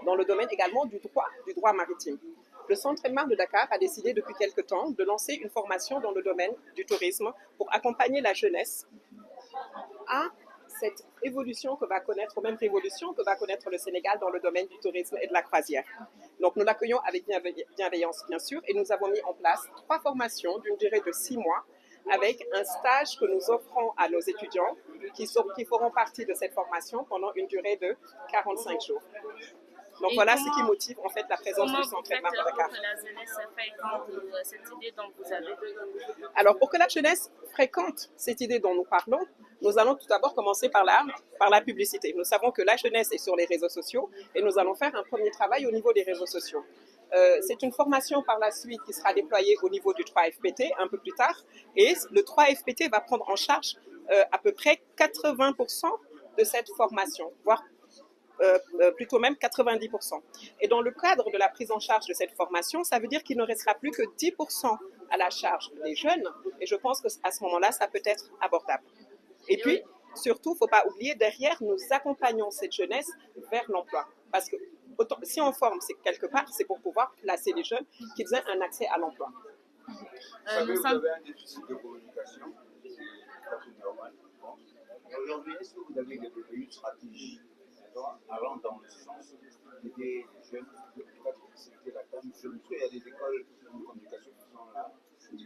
dans le domaine également du droit maritime. Le Centre Elmar de Dakar a décidé depuis quelque temps de lancer une formation dans le domaine du tourisme pour accompagner la jeunesse à cette évolution que va connaître, ou même révolution que va connaître le Sénégal dans le domaine du tourisme et de la croisière. Donc nous l'accueillons avec bienveillance, bien sûr, et nous avons mis en place 3 formations d'une durée de 6 mois avec un stage que nous offrons à nos étudiants qui feront partie de cette formation pendant une durée de 45 jours. Donc voilà ce qui motive en fait la présence du Centre Elmar de Dakar. Pour que la jeunesse fréquente cette idée dont vous avez. Alors pour que la jeunesse fréquente cette idée dont nous parlons, nous allons tout d'abord commencer par la publicité. Nous savons que la jeunesse est sur les réseaux sociaux et nous allons faire un premier travail au niveau des réseaux sociaux. C'est une formation par la suite qui sera déployée au niveau du 3FPT un peu plus tard et le 3FPT va prendre en charge à peu près 80% de cette formation, voire plutôt même 90%. Et dans le cadre de la prise en charge de cette formation, ça veut dire qu'il ne restera plus que 10% à la charge des jeunes et je pense qu'à ce moment-là, ça peut être abordable. Et puis, surtout, il ne faut pas oublier, derrière, nous accompagnons cette jeunesse vers l'emploi. Parce que si on forme, c'est quelque part, c'est pour pouvoir placer les jeunes, qu'ils aient un accès à l'emploi. Vous avez un déficit de communication, c'est normal. Aujourd'hui, est-ce que vous avez développé une stratégie allant dans le sens d'aider les jeunes de peut-être faciliter la tâche? Je me souviens, il y a des écoles de communication qui sont là, qui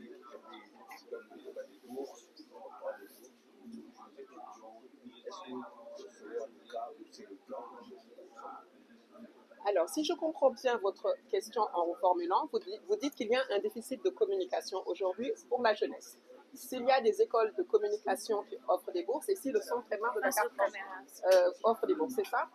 donnent des bourses, alors, si je comprends bien votre question en reformulant, vous dites qu'il y a un déficit de communication aujourd'hui pour la jeunesse. S'il y a des écoles de communication qui offrent des bourses, et si le Centre Elmar de Dakar offre des bourses, c'est ça?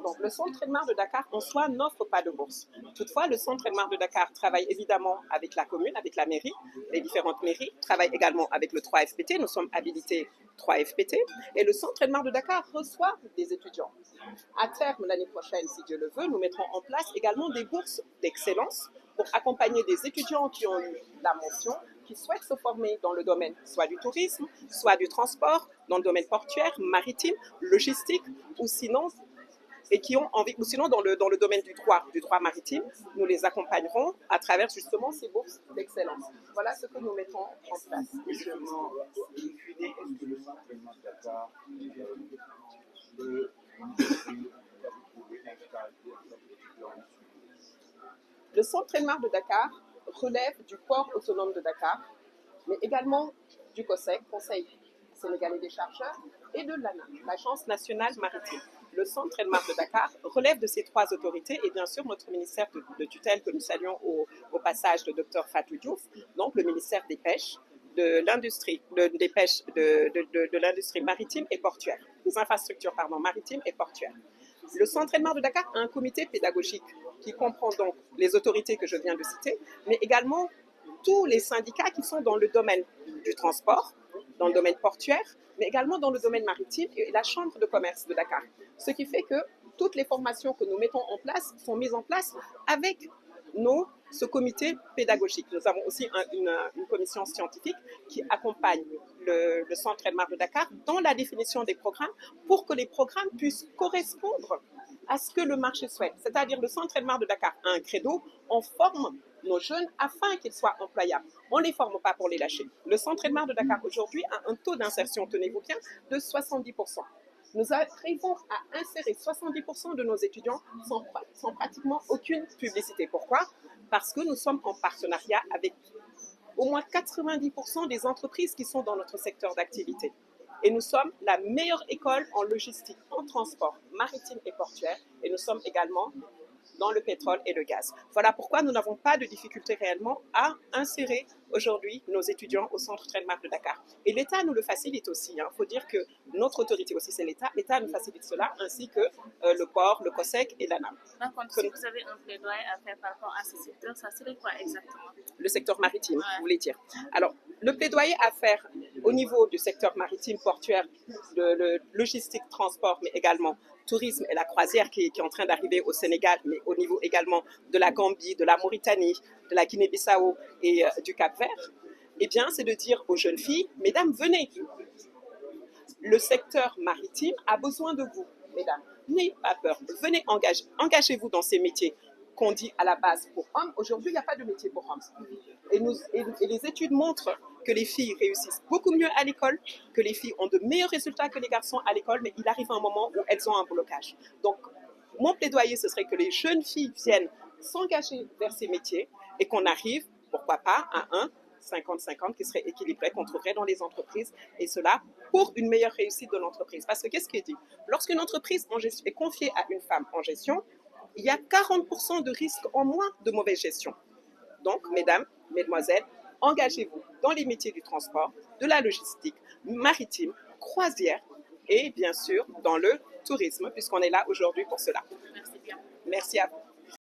Donc, le Centre Elmar de Dakar, en soi, n'offre pas de bourse. Toutefois, le Centre Elmar de Dakar travaille évidemment avec la commune, avec la mairie, les différentes mairies, travaille également avec le 3FPT, nous sommes habilités 3FPT, et le Centre Elmar de Dakar reçoit des étudiants. À terme, l'année prochaine, si Dieu le veut, nous mettrons en place également des bourses d'excellence pour accompagner des étudiants qui ont eu la mention, qui souhaitent se former dans le domaine soit du tourisme, soit du transport, dans le domaine portuaire, maritime, logistique, ou sinon dans le domaine du droit maritime, nous les accompagnerons à travers justement ces bourses d'excellence. Voilà ce que nous mettons en place. Justement, in fine, est-ce que le Centre Elmar de Dakar peut Le Centre Elmar de Dakar relève du port autonome de Dakar, mais également du COSEC, Conseil sénégalais des chercheurs, et de l'ANA, l'Agence nationale maritime. Le Centre Elmar de Dakar relève de ces 3 autorités et bien sûr notre ministère de tutelle que nous saluons au passage, le Dr Fatou Diouf, donc le ministère des Pêches, de l'industrie de l'industrie maritime et portuaire, des infrastructures maritimes et portuaires. Le Centre Elmar de Dakar a un comité pédagogique qui comprend donc les autorités que je viens de citer, mais également tous les syndicats qui sont dans le domaine du transport, dans le domaine portuaire, mais également dans le domaine maritime et la Chambre de commerce de Dakar. Ce qui fait que toutes les formations que nous mettons en place sont mises en place avec ce comité pédagogique. Nous avons aussi une commission scientifique qui accompagne le Centre Elmar de Dakar dans la définition des programmes pour que les programmes puissent correspondre à ce que le marché souhaite. C'est-à-dire le Centre Elmar de Dakar a un credo, on forme nos jeunes afin qu'ils soient employables. On ne les forme pas pour les lâcher. Le Centre Elmar de Dakar aujourd'hui a un taux d'insertion, tenez-vous bien, de 70%. Nous arrivons à insérer 70% de nos étudiants sans pratiquement aucune publicité. Pourquoi? Parce que nous sommes en partenariat avec au moins 90% des entreprises qui sont dans notre secteur d'activité. Et nous sommes la meilleure école en logistique, en transport maritime et portuaire. Et nous sommes également dans le pétrole et le gaz. Voilà pourquoi nous n'avons pas de difficulté réellement à insérer aujourd'hui nos étudiants au Centre Elmar de Dakar. Et l'État nous le facilite aussi. Il faut dire que notre autorité aussi, c'est l'État. L'État nous facilite cela, ainsi que le port, le COSEC et l'ANA. Donc, si vous avez un plaidoyer à faire par rapport à ce secteur, ça serait quoi exactement? Le secteur maritime, vous voulez dire. Alors, le plaidoyer à faire au niveau du secteur maritime, portuaire, de logistique, transport, mais également tourisme et la croisière qui est en train d'arriver au Sénégal, mais au niveau également de la Gambie, de la Mauritanie, de la Guinée-Bissau et du Cap-Vert, eh bien, c'est de dire aux jeunes filles, mesdames, venez. Le secteur maritime a besoin de vous, mesdames. N'ayez pas peur. Venez engagez-vous dans ces métiers qu'on dit à la base pour hommes. Aujourd'hui, il n'y a pas de métier pour hommes. Et les études montrent que les filles réussissent beaucoup mieux à l'école, que les filles ont de meilleurs résultats que les garçons à l'école, mais il arrive un moment où elles ont un blocage. Donc, mon plaidoyer, ce serait que les jeunes filles viennent s'engager vers ces métiers et qu'on arrive, pourquoi pas, à un 50-50 qui serait équilibré, qu'on trouverait dans les entreprises, et cela pour une meilleure réussite de l'entreprise. Parce que qu'est-ce qui est dit? Lorsqu'une entreprise est confiée à une femme en gestion, il y a 40% de risques en moins de mauvaise gestion. Donc, mesdames, mesdemoiselles, engagez-vous dans les métiers du transport, de la logistique, maritime, croisière et bien sûr dans le tourisme, puisqu'on est là aujourd'hui pour cela. Merci bien. Merci à vous.